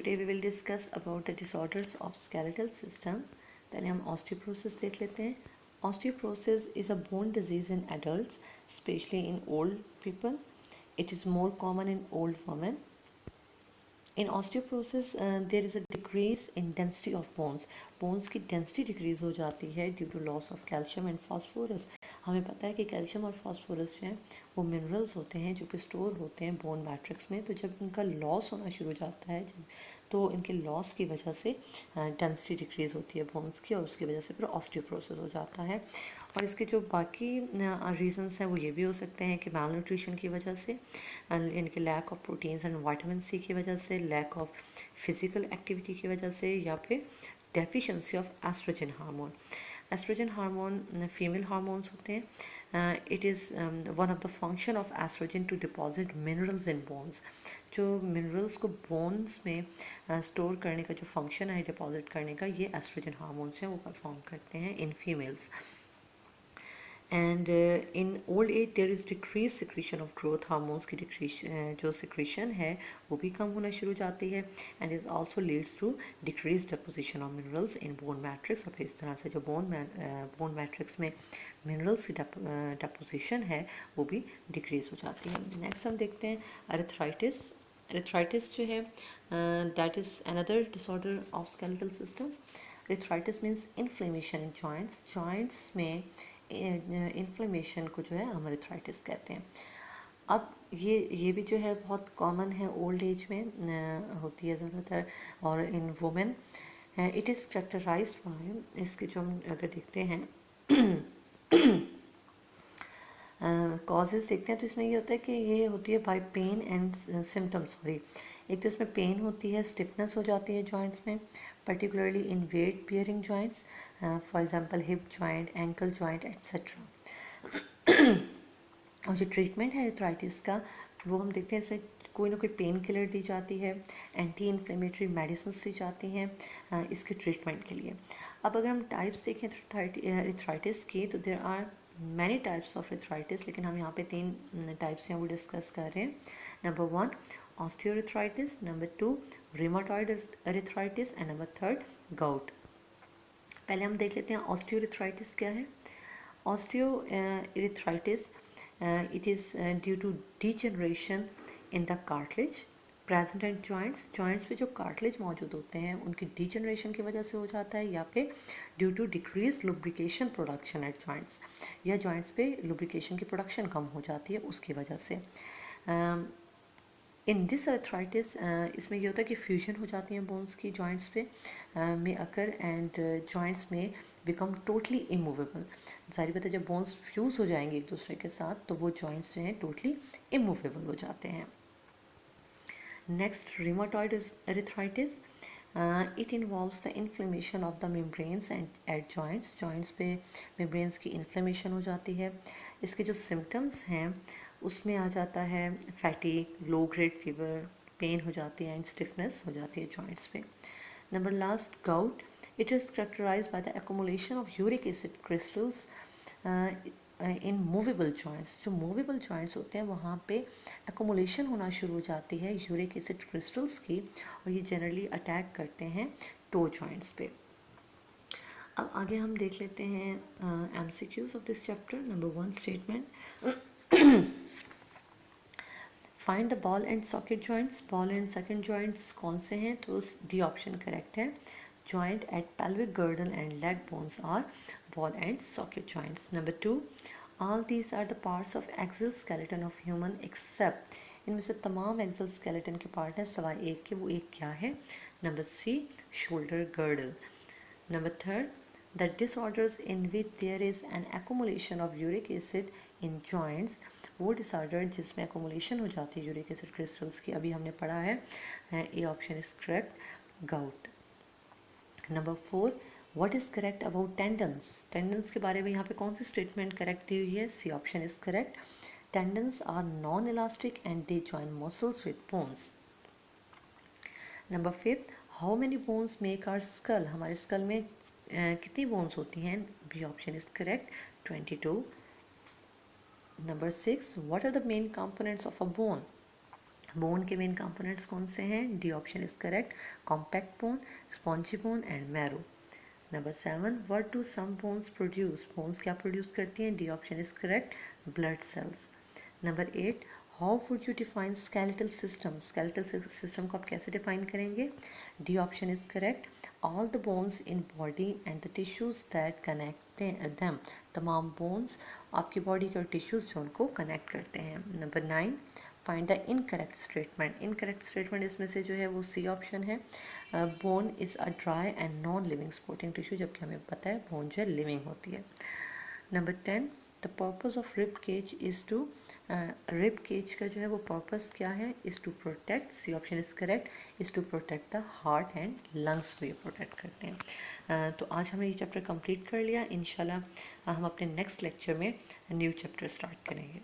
today we will discuss about the disorders of skeletal system. पहले हम osteoporosis देख लेते हैं. Osteoporosis is a bone disease in adults, especially in old people. It is more common in old women. In osteoporosis, there is a decrease in density of bones. Bones की density decrease हो जाती है due to loss of calcium and phosphorus. हमें पता है कि calcium और phosphorus जो हैं वो मिनरल्स होते हैं जो कि स्टोर होते हैं बोन मैट्रिक्स में. तो जब इनका लॉस होना शुरू हो जाता है तो इनके लॉस की वजह से डेंसिटी डिक्रीज होती है बोन्स की और उसकी वजह से फिर ऑस्टियोपोरोसिस हो जाता है. और इसके जो बाकी रीजंस हैं वो ये भी हो सकते हैं कि माल न्यूट्रिशन की वजह से, इनके lack of proteins and vitamin C की वजह से, लैक ऑफ फिजिकल एक्टिविटी की वजह से, या फिर deficiency of estrogen hormone. Estrogen hormone female hormones होते हैं. It is one of the function of estrogen to deposit minerals in bones. जो मिनरल्स को बोन्स में स्टोर करने का जो फंक्शन है डिपॉजिट करने का, ये एस्ट्रोजन हार्मोन्स हैं वो परफॉर्म करते हैं in females. And in old age there is decrease secretion of growth hormones की जो सिक्रीशन है वो भी कम होना शुरू हो जाती है. And is also leads to decrease deposition of minerals in bone matrix. और फिर इस तरह से जो बोन मैट्रिक्स में मिनरल्स की डेपोजिशन है वो भी डिक्रीज हो जाती है. नेक्स्ट हम देखते हैं अरेथ्राइटिस. अरेथ्राइटिस जो है that is another disorder of skeletal system. Arthritis means inflammation in joints. Joints में इन्फ्लेमेशन को जो है हम अरेथ्राइटिस कहते हैं. अब ये भी जो है बहुत कॉमन है, ओल्ड एज में होती है ज़्यादातर और in women. It is characterised by, इसके जो हम अगर देखते हैं कॉजेज़ देखते हैं तो इसमें ये होता है कि ये होती है by pain and symptoms. Sorry, एक तो इसमें पेन होती है, स्टिफनेस हो जाती है जॉइंट्स में, particularly in weight bearing joints, for example hip joint, ankle joint etc. और जो ट्रीटमेंट है अर्थराइटिस का वो हम देखते हैं इसमें कोई ना कोई पेन किलर दी जाती है, एंटी इन्फ्लेमेटरी मेडिसिन दी जाती हैं इसके ट्रीटमेंट के लिए. अब अगर हम टाइप्स देखें अर्थराइटिस की तो there are many types of arthritis, लेकिन हम यहाँ पे 3 टाइप्स हैं वो डिस्कस कर रहे हैं. Number 1 osteoarthritis, number 2 rheumatoid arthritis and number 3 gout. पहले हम देख लेते हैं osteoarthritis क्या है. Osteoarthritis it is due to degeneration in the cartilage present at joints. joints पे जो cartilage मौजूद होते हैं उनकी degeneration की वजह से हो जाता है, या फिर due to decreased lubrication production at joints, या joints पे lubrication की production कम हो जाती है उसकी वजह से. इन दिस अर्थराइटिस इसमें ये होता है कि फ्यूजन हो जाती हैं बोन्स की जॉइंट्स पे में अकर, एंड जॉइंट्स में बिकम टोटली इमूवेबल. जाहिर बात है जब बोन्स फ्यूज हो जाएंगे एक दूसरे के साथ तो वो जॉइंट्स जो हैं टोटली इमूवेबल हो जाते हैं. Next rheumatoid arthritis. It involves the inflammation of the membranes and at joints. Joints पे मेम्ब्रेन्स की इन्फ्लेमेशन हो जाती है. इसके जो सिम्टम्स हैं उसमें आ जाता है fatigue, low grade fever, pain हो जाती है एंड स्टिफनेस हो जाती है जॉइंट्स पे. Number last gout. It is characterised by the accumulation of uric acid crystals in movable joints. जो मूवेबल जॉइंट्स होते हैं वहाँ पे एक्युमुलेशन होना शुरू हो जाती है यूरिक एसिड क्रिस्टल्स की, और ये जनरली अटैक करते हैं टो जॉइंट्स पे. अब आगे हम देख लेते हैं MCQs of this chapter. Number 1 statement. Find the ball and socket joints. Ball and socket joints कौन से हैं? तो डी ऑप्शन करेक्ट है. Joint at pelvic girdle and leg bones are ball and socket joints. Number 2, all these are the parts of axial skeleton of human except. इनमें से तमाम axle skeleton के part हैं सिवाय एक के. वो एक क्या है? Number C, shoulder girdle. Number 3, the disorders in which there is an accumulation of uric acid in joints. वो डिसऑर्डर जिसमें एक्युमुलेशन हो जाती है यूरिक एसिड क्रिस्टल्स की, अभी हमने पढ़ा है. A option is correct, gout. Number 4, what is correct about tendons. Tendons के बारे में यहाँ पे कौन सी स्टेटमेंट करेक्ट दी हुई है? C option is correct. Tendons are non elastic and they join muscles with bones. Number 5, how many bones make our skull. हमारे स्कल में कितनी बोन्स होती हैं? B option is correct, 22. Number 6, what are the main components of a bone? Bone के main components कौन से हैं? D option is correct, compact bone, spongy bone and marrow. Number 7, what do some bones produce? Bones क्या produce करती हैं? D option is correct, blood cells. Number 8, how would you define skeletal system? Skeletal system को आप कैसे define करेंगे? D option is correct, all the bones in body and the tissues that connect them. तमाम bones आपकी body के और tissues जो उनको कनेक्ट करते हैं। Number 9, find the incorrect statement. Incorrect statement इसमें से जो है वो सी ऑप्शन है, bone is a dry and non living sporting tissue, जबकि हमें पता है बोन जो है लिविंग होती है। Number 10, the purpose of rib cage is to, rib cage का जो है वो पर्पस क्या है? Is to protect, C option is correct, is to protect the heart and lungs को ये प्रोटेक्ट करते हैं। तो आज हमने ये चैप्टर कंप्लीट कर लिया। इंशाल्लाह हम अपने नेक्स्ट लेक्चर में न्यू चैप्टर स्टार्ट करेंगे।